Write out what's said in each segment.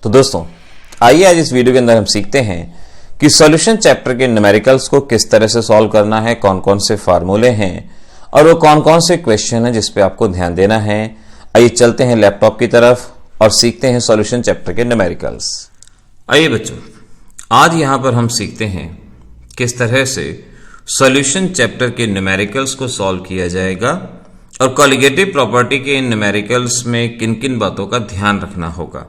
तो दोस्तों आइए आज इस वीडियो के अंदर हम सीखते हैं कि सॉल्यूशन चैप्टर के न्यूमेरिकल्स को किस तरह से सॉल्व करना है, कौन कौन से फार्मूले हैं और वो कौन कौन से क्वेश्चन है जिस पे आपको ध्यान देना है। आइए चलते हैं लैपटॉप की तरफ और सीखते हैं सॉल्यूशन चैप्टर के न्यूमेरिकल्स। आइए बच्चों, आज यहां पर हम सीखते हैं किस तरह से सॉल्यूशन चैप्टर के न्यूमेरिकल्स को सॉल्व किया जाएगा और कॉलिगेटिव प्रॉपर्टी के इन न्यूमेरिकल्स में किन किन बातों का ध्यान रखना होगा।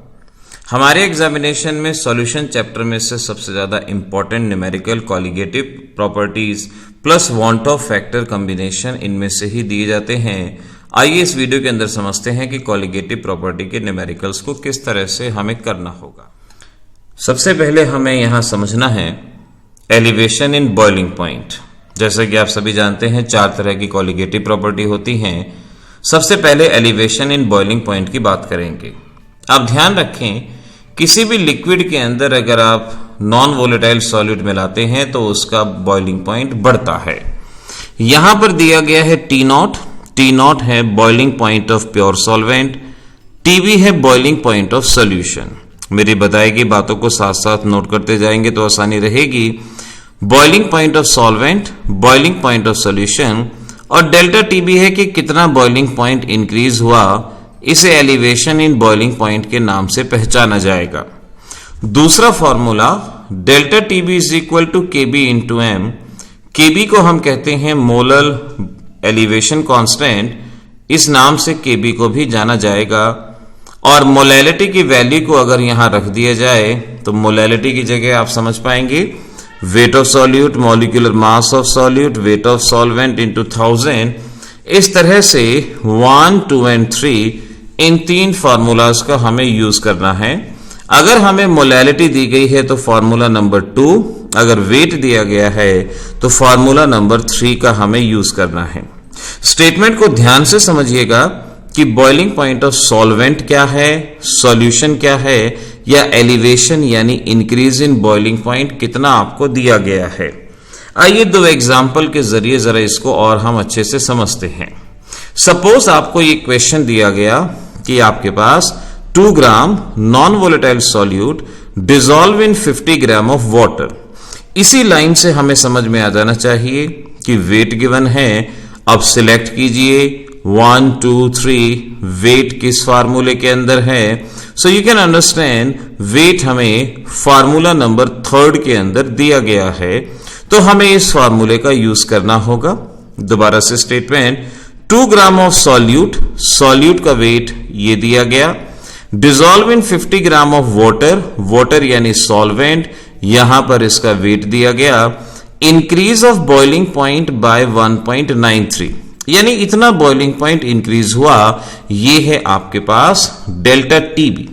हमारे एग्जामिनेशन में सॉल्यूशन चैप्टर में से सबसे ज्यादा important numerical colligative properties plus want of factor combination इनमें से ही दिए जाते हैं। आइए इस वीडियो के अंदर समझते हैं कि कॉलिगेटिव प्रॉपर्टी के न्यूमेरिकल्स को किस तरह से हमें करना होगा। सबसे पहले हमें यहां समझना है एलिवेशन इन बॉइलिंग पॉइंट। जैसे कि आप सभी जानते हैं 4 तरह की कॉलिगेटिव प्रॉपर्टी होती हैं। सबसे पहले एलिवेशन इन बॉइलिंग पॉइंट की बात करेंगे। आप ध्यान रखें, किसी भी लिक्विड के अंदर अगर आप नॉन वोलेटाइल सॉल्यूट मिलाते हैं तो उसका बॉइलिंग पॉइंट बढ़ता है। यहां पर दिया गया है T नॉट है boiling point of pure solvent, TB है बॉइलिंग पॉइंट ऑफ सॉल्यूशन। मेरी बताई गई बातों को साथ साथ नोट करते जाएंगे तो आसानी रहेगी। Boiling point of solvent, boiling point of solution और डेल्टा TB है कि कितना बॉइलिंग पॉइंट इंक्रीज हुआ, इसे एलिवेशन इन बॉइलिंग पॉइंट के नाम से पहचाना जाएगा। दूसरा formula delta TB is equal to KB into M। KB को हम कहते हैं मोलर एलिवेशन कांस्टेंट, इस नाम से KB को भी जाना जाएगा। और मोलैलिटी की वैल्यू को अगर यहां रख दिया जाए तो मोलैलिटी की जगह आप समझ पाएंगे wait of solute, molecular mass of solute, weight of solvent into 1000। इस तरह से 1, 2 एंड 3 इन 3 फार्मूलाज का हमें यूज करना है। अगर हमें मोलैलिटी दी गई है तो फार्मूला नंबर 2, अगर वेट दिया गया है तो फार्मूला नंबर 3 का हमें यूज करना है। स्टेटमेंट को ध्यान से समझिएगा कि बॉइलिंग पॉइंट ऑफ सॉल्वेंट क्या है, सॉल्यूशन क्या है, या एलिवेशन यानी इंक्रीज इन बॉइलिंग पॉइंट कितना आपको दिया गया है। आइए 2 एग्जाम्पल के जरिए जरा इसको और हम अच्छे से समझते हैं। सपोज आपको ये क्वेश्चन दिया गया कि आपके पास 2 gram non volatile solute dissolve in 50 gram of water. इसी लाइन से हमें समझ में आ जाना चाहिए कि वेट गिवन है। अब सिलेक्ट कीजिए 1, 2, 3 वेट किस फार्मूले के अंदर है। So you can understand weight हमें फार्मूला नंबर 3 के अंदर दिया गया है, तो हमें इस फार्मूले का यूज करना होगा। दोबारा से statement 2 gram of solute, solute का वेट ये दिया गया, dissolve in 50 gram of water, water यानी सॉल्वेंट, यहां पर इसका वेट दिया गया, increase of boiling point by 1.93 यानी इतना बॉइलिंग पॉइंट इंक्रीज हुआ। ये है आपके पास delta TB।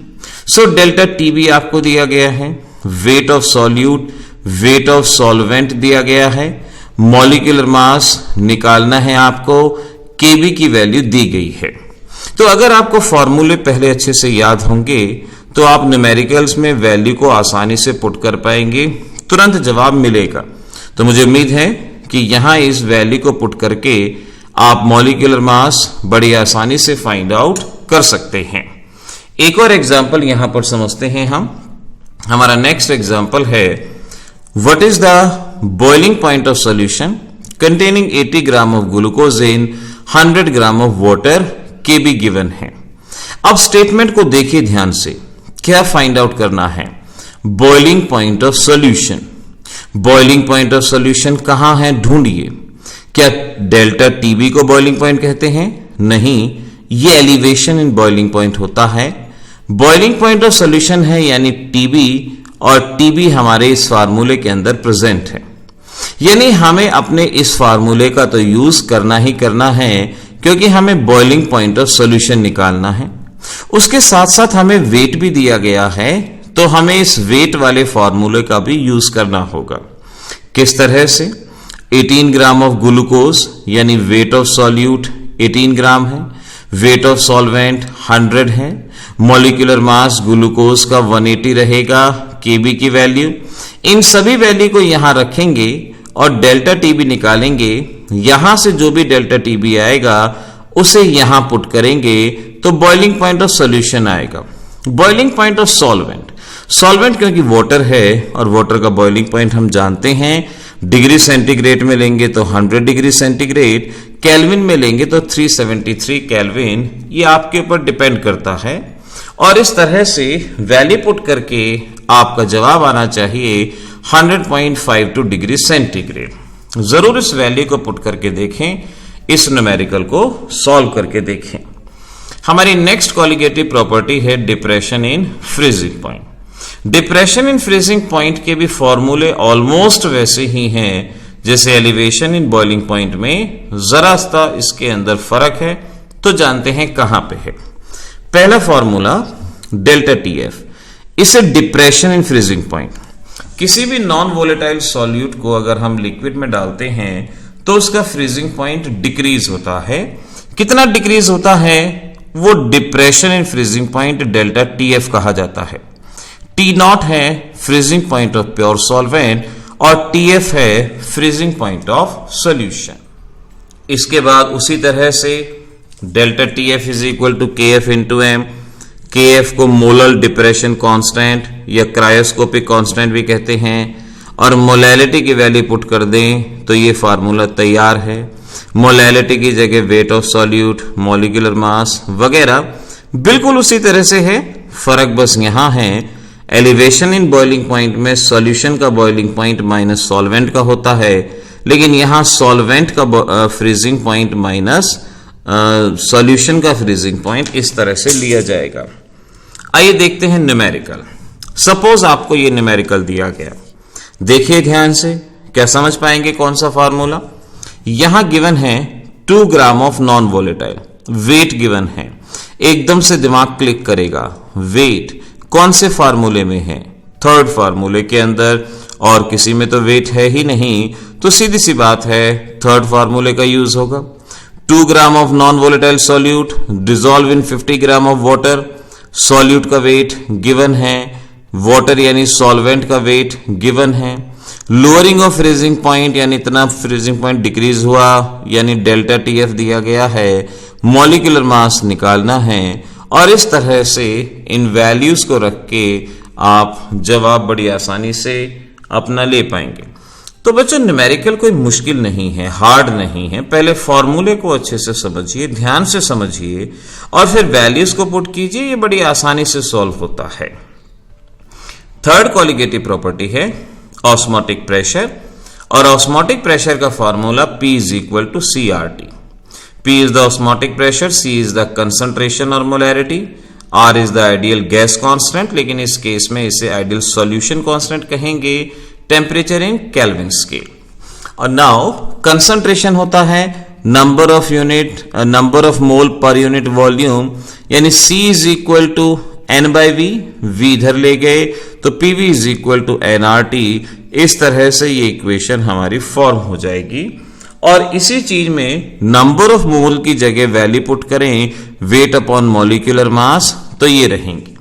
So delta TB आपको दिया गया है, weight of solute, weight of solvent दिया गया है, मॉलिक्यूलर मास निकालना है आपको, KB की वैल्यू दी गई है। तो अगर आपको फॉर्मूले पहले अच्छे से याद होंगे तो आप न्यूमेरिकल्स में वैल्यू को आसानी से पुट कर पाएंगे, तुरंत जवाब मिलेगा। तो मुझे उम्मीद है कि यहां इस वैल्यू को पुट करके आप मॉलिक्यूलर मास बड़ी आसानी से फाइंड आउट कर सकते हैं। एक और एग्जांपल यहां पर समझते हैं हम। हमारा नेक्स्ट एग्जांपल है what is the boiling point of solution containing 80 gram of glucose in 100 gram of water, KB given है। अब स्टेटमेंट को देखिए ध्यान से, क्या फाइंड आउट करना है? Boiling point of solution. Boiling point of solution कहां है, ढूंढिए। क्या डेल्टा TB को बॉइलिंग पॉइंट कहते हैं? नहीं, ये एलिवेशन इन बॉइलिंग पॉइंट होता है। बॉइलिंग पॉइंट ऑफ सॉल्यूशन है यानी TB, और TB हमारे इस फार्मूले के अंदर प्रेजेंट है। यानी हमें अपने इस फार्मूले का तो यूज करना ही करना है, क्योंकि हमें बॉइलिंग पॉइंट ऑफ सॉल्यूशन निकालना है। उसके साथ साथ हमें वेट भी दिया गया है, तो हमें इस वेट वाले फार्मूले का भी यूज करना होगा। किस तरह से? 18 ग्राम ऑफ ग्लूकोज यानी वेट ऑफ सॉल्यूट 18 ग्राम है, वेट ऑफ सॉल्वेंट 100 है, मॉलिक्यूलर मास ग्लूकोज का 180 रहेगा, KB की वैल्यू। इन सभी वैल्यू को यहां रखेंगे और डेल्टा TB निकालेंगे। यहां से जो भी डेल्टा TB आएगा उसे यहां पुट करेंगे तो बॉइलिंग पॉइंट ऑफ सॉल्यूशन आएगा। Boiling point of solvent, solvent क्योंकि वाटर है और वाटर का बॉइलिंग पॉइंट हम जानते हैं, डिग्री सेंटीग्रेड में लेंगे तो 100 डिग्री सेंटीग्रेड, केल्विन में लेंगे तो 373 केल्विन, ये आपके ऊपर डिपेंड करता है। और इस तरह से वैल्यू पुट करके आपका जवाब आना चाहिए 100.52 डिग्री सेंटीग्रेड। जरूर इस वैल्यू को पुट करके देखें, इस न्यूमेरिकल को सॉल्व करके देखें। हमारी नेक्स्ट कॉलिगेटिव प्रॉपर्टी है depression in freezing point. Depression in freezing point के भी फॉर्मूले ऑलमोस्ट वैसे ही हैं जैसे एलिवेशन इन बॉइलिंग पॉइंट में, जरा सा इसके अंदर फर्क है। तो जानते हैं कहां पे है। पहला फॉर्मूला डेल्टा टीएफ, इसे डिप्रेशन इन फ्रीजिंग पॉइंट। किसी भी नॉन वोलेटाइल सॉल्यूट को अगर हम लिक्विड में डालते हैं तो उसका फ्रीजिंग पॉइंट डिक्रीज होता है। कितना डिक्रीज होता है, वो depression in freezing point delta TF कहा जाता है। टी नॉट है freezing point of pure solvent और टीएफ है फ्रीजिंग पॉइंट ऑफ सॉल्यूशन। इसके बाद उसी तरह से delta TF is equal to K F into M. K F को मोलर डिप्रेशन कांस्टेंट या क्रायोस्कोपिक कांस्टेंट भी कहते हैं, और मोलैलिटी की वैल्यू पुट कर दें तो ये फार्मूला तैयार है। मोलैलिटी की जगह wait of solute, molecular mass वगैरह बिल्कुल उसी तरह से है। फर्क बस यहां है, एलिवेशन इन बॉइलिंग पॉइंट में सॉल्यूशन का बॉइलिंग पॉइंट माइनस सॉल्वेंट का होता है, लेकिन यहां सॉल्वेंट का फ्रीजिंग पॉइंट माइनस सॉल्यूशन का फ्रीजिंग पॉइंट इस तरह से लिया जाएगा। आइए देखते हैं न्यूमेरिकल। सपोज आपको ये न्यूमेरिकल दिया गया, देखिए ध्यान से, क्या समझ पाएंगे कौन सा फार्मूला। यहां गिवन है 2 gram of non volatile, wait given है। एकदम से दिमाग क्लिक करेगा, वेट कौन से फार्मूले में है, थर्ड फार्मूले के अंदर, और किसी में तो वेट है ही नहीं, तो सीधी सी बात है थर्ड फार्मूले का यूज होगा। 2 gram of non volatile solute dissolve in 50 gram of water, solute का वेट गिवन है, वाटर यानी सॉल्वेंट का वेट गिवन है। लोअरिंग ऑफ फ्रीजिंग पॉइंट यानी इतना फ्रीजिंग पॉइंट डिक्रीज हुआ यानी डेल्टा टीएफ दिया गया है, मॉलिक्यूलर मास निकालना है, और इस तरह से इन वैल्यूज को रख के आप जवाब बड़ी आसानी से अपना ले पाएंगे। तो बच्चों न्यूमेरिकल कोई मुश्किल नहीं है, हार्ड नहीं है। पहले फॉर्मूले को अच्छे से समझिए, ध्यान से समझिए, और फिर वैल्यूज को पुट कीजिए, ये बड़ी आसानी से सॉल्व होता है। थर्ड कॉलिगेटिव प्रॉपर्टी है ऑस्मोटिक प्रेशर, और ऑस्मोटिक प्रेशर का formula P is equal to CRT। P is the osmotic pressure, C is the concentration or molarity, R is the ideal gas constant, लेकिन इस case में इसे ideal solution constant कहेंगे, temperature in Kelvin scale। और now concentration होता है number of unit, number of mole per unit volume, यानी C is equal to N by V, V इधर ले गए तो PV is equal to nRT। इस तरह से ये इक्वेशन हमारी फॉर्म हो जाएगी, और इसी चीज में नंबर ऑफ मोल की जगह वैल्यू पुट करें वेट अपॉन मॉलिक्यूलर मास, तो ये रहेंगी।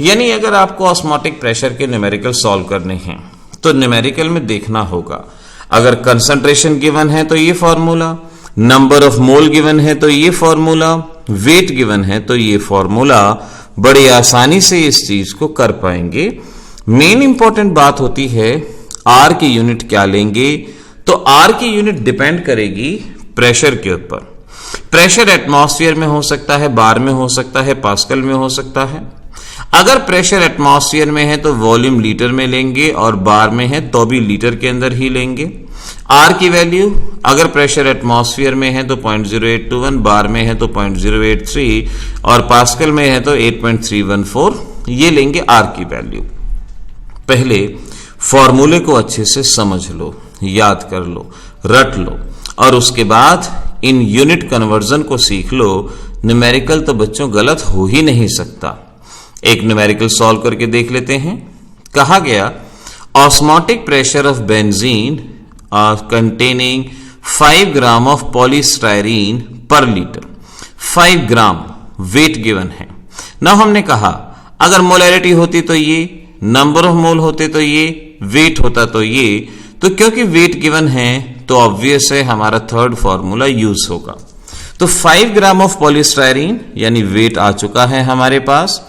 यानी अगर आपको ऑस्मोटिक प्रेशर के न्यूमेरिकल सॉल्व करने हैं तो न्यूमेरिकल में देखना होगा, अगर कंसंट्रेशन गिवन है तो ये formula, number of mole given है तो ये फॉर्मूला, वेट गिवन है तो ये फॉर्मूला, बड़ी आसानी से इस चीज को कर पाएंगे। मेन इंपॉर्टेंट बात होती है आर की यूनिट क्या लेंगे, तो आर की यूनिट डिपेंड करेगी प्रेशर के ऊपर। प्रेशर एटमॉस्फेयर में हो सकता है, बार में हो सकता है, पास्कल में हो सकता है। अगर प्रेशर एटमॉस्फेयर में है तो वॉल्यूम लीटर में लेंगे, और बार में है तो भी लीटर के अंदर ही लेंगे। आर की वैल्यू अगर प्रेशर एटमॉस्फेयर में है तो 0.0821, बार में है तो 0.083, और पास्कल में है तो 8.314, ये लेंगे आर की वैल्यू। पहले फॉर्मूले को अच्छे से समझ लो, याद कर लो, रट लो, और उसके बाद इन यूनिट कन्वर्जन को सीख लो। न्यूमेरिकल तो बच्चों गलत हो ही नहीं सकता। एक न्यूमेरिकल सॉल्व करके देख लेते हैं। कहा गया osmotic pressure of benzene containing 5 gram of polystyrene पर लीटर, 5 ग्राम वेट गिवन है ना। हमने कहा अगर मोलैरिटी होती तो ये, नंबर ऑफ मोल होते तो ये, वेट होता तो ये, तो क्योंकि वेट गिवन है तो ऑब्वियस है हमारा थर्ड फॉर्मूला यूज होगा। तो 5 ग्राम ऑफ पॉलीस्टायरीन यानी वेट आ चुका है हमारे पास,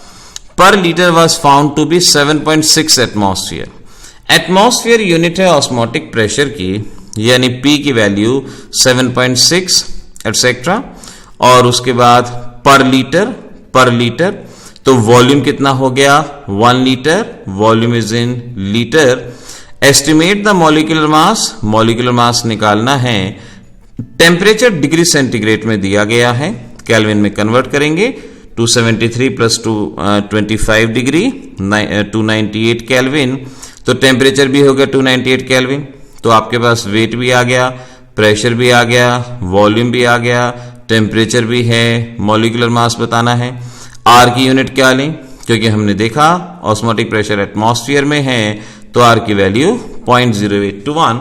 per litre was found to be 7.6 atmosphere. Atmosphere unit है ऑस्मोटिक प्रेशर की, यानी P की वैल्यू 7.6 एटसेट्रा, और उसके बाद पर लीटर तो वॉल्यूम कितना हो गया 1 litre, volume is in litre. Estimate the molecular mass निकालना है। टेम्परेचर डिग्री सेंटीग्रेड में दिया गया है, केल्विन में कन्वर्ट करेंगे 273 प्लस 25 डिग्री 298 केल्विन, तो टेम्परेचर भी हो गया 298 केल्विन। तो आपके पास वेट भी आ गया, प्रेशर भी आ गया, वॉल्यूम भी आ गया, टेम्परेचर भी है, मॉलिक्यूलर मास बताना है। आर की यूनिट क्या लें, क्योंकि हमने देखा ऑस्मोटिक प्रेशर एटमॉस्फेयर में है, तो आर की वैल्यू 0.0821,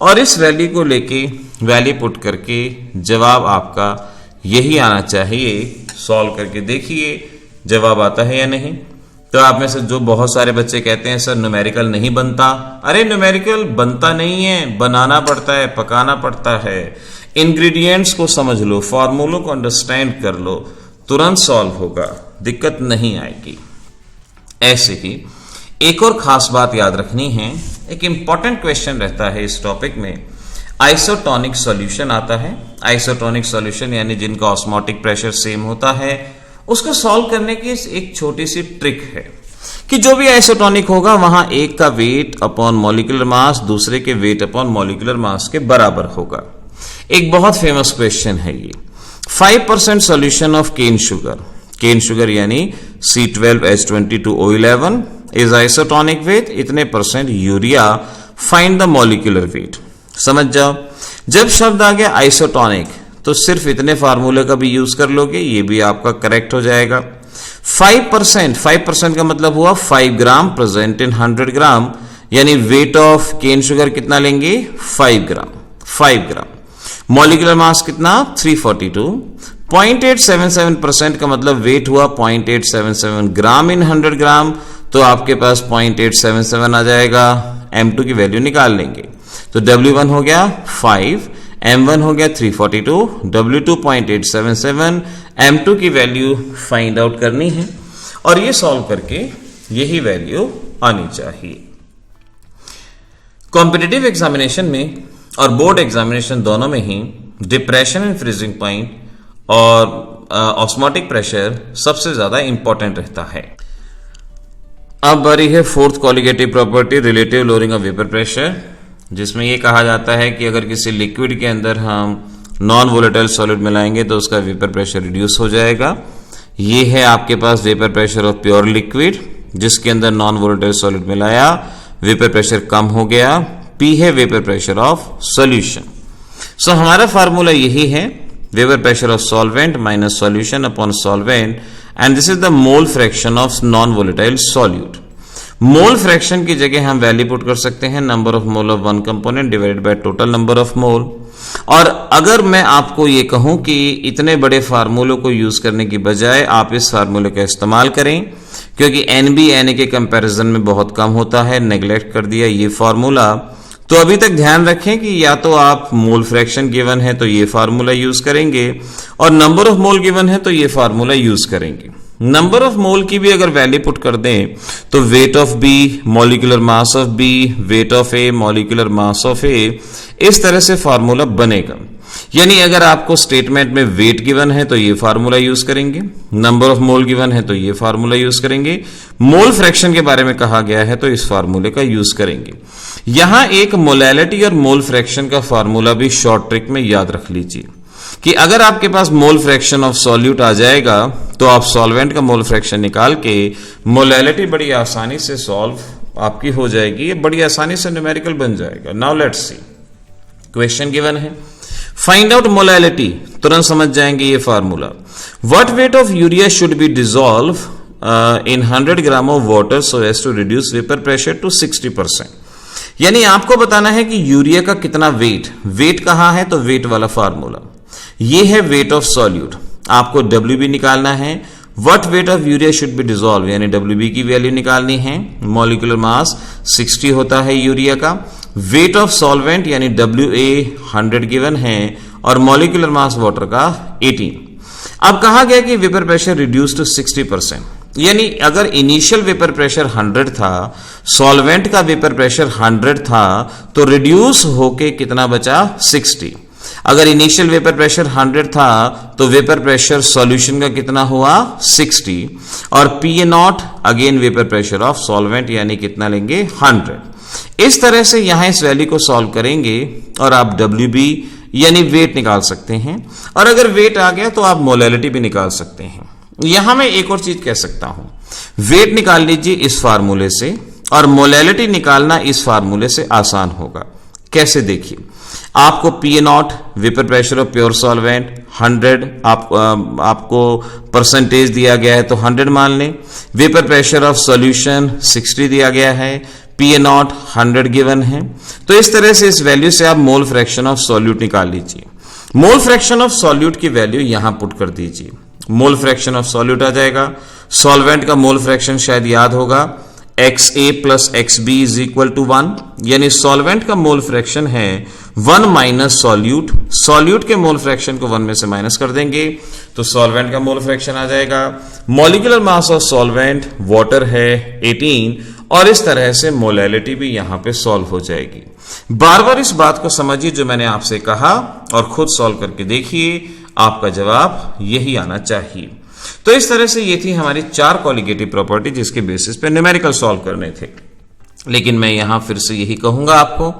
और इस वैल्यू को लेके वैल्यू पुट करके जवाब आपका यही आना चाहिए। सॉल्व करके देखिए जवाब आता है या नहीं। तो आप में से जो बहुत सारे बच्चे कहते हैं सर न्यूमेरिकल नहीं बनता, अरे न्यूमेरिकल बनता नहीं है, बनाना पड़ता है, पकाना पड़ता है। इंग्रेडिएंट्स को समझ लो, फॉर्मूलों को अंडरस्टैंड कर लो, तुरंत सॉल्व होगा, दिक्कत नहीं आएगी। ऐसे ही एक और खास बात याद रखनी है, एक इंपॉर्टेंट क्वेश्चन रहता है इस टॉपिक में, आइसोटोनिक सॉल्यूशन आता है। आइसोटोनिक सॉल्यूशन यानी जिनका ऑस्मोटिक प्रेशर सेम होता है, उसको सॉल्व करने की एक छोटी सी ट्रिक है कि जो भी आइसोटोनिक होगा वहां एक का वेट अपॉन मॉलिक्यूलर मास दूसरे के वेट अपॉन मॉलिक्यूलर मास के बराबर होगा। एक बहुत फेमस क्वेश्चन है ये। 5% सॉल्यूशन ऑफ केन शुगर यानी C12H22O11 इज आइसोटोनिक विद इतने % urea, find the molecular weight. समझ जाओ, जब शब्द आ गया आइसोटोनिक तो सिर्फ इतने फार्मूले का भी यूज कर लोगे, ये भी आपका करेक्ट हो जाएगा। 5% का मतलब हुआ 5 ग्राम प्रेजेंट इन 100 ग्राम, यानी वेट ऑफ केन शुगर कितना लेंगे 5 ग्राम। मॉलिक्यूलर मास कितना 342। 0.877% का मतलब वेट हुआ 0.877 ग्राम इन 100 ग्राम, तो आपके पास 0.877 आ जाएगा। M2 की वैल्यू निकाल लेंगे, तो W1 हो गया 5, M1 हो गया 342, W2 0.877, M2 की वैल्यू फाइंड आउट करनी है, और ये सॉल्व करके यही वैल्यू आनी चाहिए। कॉम्पिटिटिव एग्जामिनेशन में और बोर्ड एग्जामिनेशन दोनों में ही डिप्रेशन एंड फ्रीजिंग पॉइंट और ऑस्मोटिक प्रेशर सबसे ज्यादा इंपॉर्टेंट रहता है। अब बारी है fourth colligative property, relative lowering of vapour pressure, जिसमें यह कहा जाता है कि अगर किसी लिक्विड के अंदर हम नॉन वोलेटाइल सॉलिड मिलाएंगे तो उसका वेपर प्रेशर रिड्यूस हो जाएगा। ये है आपके पास vapour pressure of pure liquid, जिसके अंदर नॉन वोलेटाइल सॉलिड मिलाया, वेपर प्रेशर कम हो गया। P है vapour pressure of solution. So हमारा फार्मूला यही है, vapour pressure of solvent minus solution upon solvent, and this is the mole fraction of non volatile solute. Mole fraction की जगह हम वैल्यू पुट कर सकते हैं number of mole of one component divided by total number of मोल। और अगर मैं आपको ये कहूं कि इतने बड़े फार्मूलों को यूज करने की बजाय आप इस फार्मूले का इस्तेमाल करें, क्योंकि NB Na के कंपैरिजन में बहुत कम होता है, नेग्लेक्ट कर दिया ये फार्मूला, तो अभी तक ध्यान रखें कि या तो आप मोल फ्रैक्शन गिवन है तो ये फार्मूला यूज करेंगे, और नंबर ऑफ मोल गिवन है तो ये फार्मूला यूज करेंगे। नंबर ऑफ मोल की भी अगर वैल्यू पुट कर दें तो weight of B, molecular mass of B, weight of A, molecular mass of A, इस तरह से फार्मूला बनेगा। यानी अगर आपको स्टेटमेंट में वेट गिवन है तो ये फार्मूला यूज करेंगे, नंबर ऑफ मोल गिवन है तो ये फार्मूला यूज करेंगे, मोल फ्रैक्शन के बारे में कहा गया है तो इस फार्मूले का यूज करेंगे। यहां एक मोलैलिटी और मोल फ्रैक्शन का फार्मूला भी शॉर्ट ट्रिक में याद रख लीजिए कि अगर आपके पास मोल फ्रैक्शन ऑफ सॉल्यूट आ जाएगा तो आप सॉल्वेंट का मोल फ्रैक्शन निकाल के मोलैलिटी बड़ी आसानी से सॉल्व आपकी हो जाएगी, ये बड़ी आसानी से न्यूमेरिकल बन जाएगा। Now let's see, question given है फाइंड आउट मोलैलिटी, तुरंत समझ जाएंगे ये formula. What weight of urea should be dissolve in 100 gram of water so as to reduce vapour pressure to 60%। यानी आपको बताना है कि यूरिया का कितना वेट कहां है, तो वेट वाला फार्मूला ये है वेट ऑफ सॉल्यूट। आपको WB निकालना है, what weight of urea should be dissolve, यानी WB की वैल्यू निकालनी है। मॉलिक्यूलर मास 60 होता है यूरिया का, वेट ऑफ सॉल्वेंट यानी WA 100 गिवन है, और मॉलिक्यूलर मास वाटर का 18। अब कहा गया कि वेपर प्रेशर रिड्यूस टू 60%, यानी अगर इनिशियल वेपर प्रेशर 100 था, सॉल्वेंट का वेपर प्रेशर 100 था, तो रिड्यूस होके कितना बचा 60। अगर इनिशियल वेपर प्रेशर 100 था तो वेपर प्रेशर सॉल्यूशन का कितना हुआ 60, और P0 again vapour pressure of solvent यानी कितना लेंगे 100। इस तरह से यहां इस वैल्यू को सॉल्व करेंगे और आप WB यानी वेट निकाल सकते हैं, और अगर वेट आ गया तो आप मोलैलिटी भी निकाल सकते हैं। यहां मैं एक और चीज कह सकता हूं, वेट निकाल लीजिए इस फार्मूले से, और मोलैलिटी निकालना इस फार्मूले से आसान होगा। कैसे देखिए, आपको P0 vapour pressure of pure solvent 100 आपको परसेंटेज दिया गया है तो 100 मान लें। वेपर प्रेशर ऑफ सॉल्यूशन 60 दिया गया है, P0 100 गिवन है। तो इस तरह से इस वैल्यू से आप मोल फ्रैक्शन ऑफ सॉल्यूट निकाल लीजिए। मोल फ्रैक्शन ऑफ सॉल्यूट की वैल्यू यहां पुट कर दीजिए। मोल फ्रैक्शन ऑफ सॉल्यूट आ जाएगा। सॉल्वेंट का मोल फ्रैक्शन शायद याद होगा, XA plus XB is equal to 1, यानी सॉल्वेंट का मोल फ्रैक्शन है 1 माइनस सॉल्यूट। सॉल्यूट के मोल फ्रैक्शन को 1 में से माइनस कर देंगे तो सॉल्वेंट का मोल फ्रैक्शन आ जाएगा। Molecular mass of solvent water है 18, और इस तरह से मोलैलिटी भी यहां पे सॉल्व हो जाएगी। बार बार इस बात को समझिए जो मैंने आपसे कहा, और खुद सॉल्व करके देखिए, आपका जवाब यही आना चाहिए। तो इस तरह से ये थी हमारी 4 कॉलिगेटिव प्रॉपर्टी जिसके बेसिस पे न्यूमेरिकल सॉल्व करने थे। लेकिन मैं यहां फिर से यही कहूंगा आपको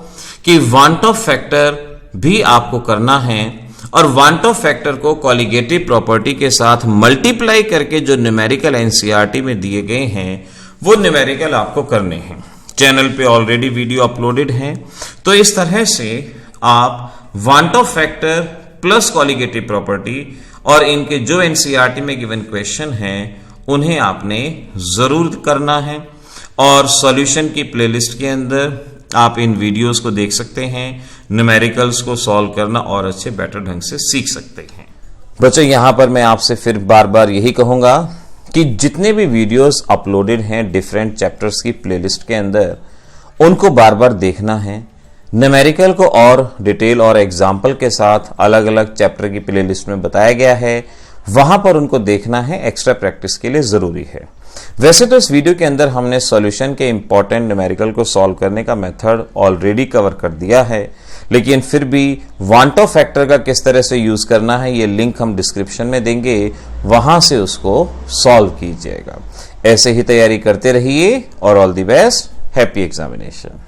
कि वांट ऑफ फैक्टर भी आपको करना है, और वांट ऑफ फैक्टर को कॉलिगेटिव प्रॉपर्टी के साथ मल्टीप्लाई करके जो न्यूमेरिकल एनसीईआरटी में दिए गए हैं वो न्यूमेरिकल आपको करने हैं। चैनल पे ऑलरेडी वीडियो अपलोडेड है, तो इस तरह से आप want of factor plus colligative property और इनके जो एनसीईआरटी में गिवन क्वेश्चन हैं उन्हें आपने जरूर करना है। और सॉल्यूशन की प्लेलिस्ट के अंदर आप इन वीडियोस को देख सकते हैं, न्यूमेरिकल्स को सॉल्व करना और अच्छे बेटर ढंग से सीख सकते हैं। बच्चों, यहां पर मैं आपसे फिर बार बार यही कहूंगा कि जितने भी वीडियोस अपलोडेड हैं डिफरेंट चैप्टर्स की प्लेलिस्ट के अंदर, उनको बार बार देखना है। न्यूमेरिकल को और डिटेल और एग्जाम्पल के साथ अलग अलग चैप्टर की प्लेलिस्ट में बताया गया है, वहां पर उनको देखना है, एक्स्ट्रा प्रैक्टिस के लिए जरूरी है। वैसे तो इस वीडियो के अंदर हमने सॉल्यूशन के इंपॉर्टेंट न्यूमेरिकल को सॉल्व करने का मेथड ऑलरेडी कवर कर दिया है, लेकिन फिर भी वांट ऑफ फैक्टर का किस तरह से यूज करना है ये लिंक हम डिस्क्रिप्शन में देंगे, वहां से उसको सॉल्व कीजिएगा। ऐसे ही तैयारी करते रहिए और all the best, happy examination.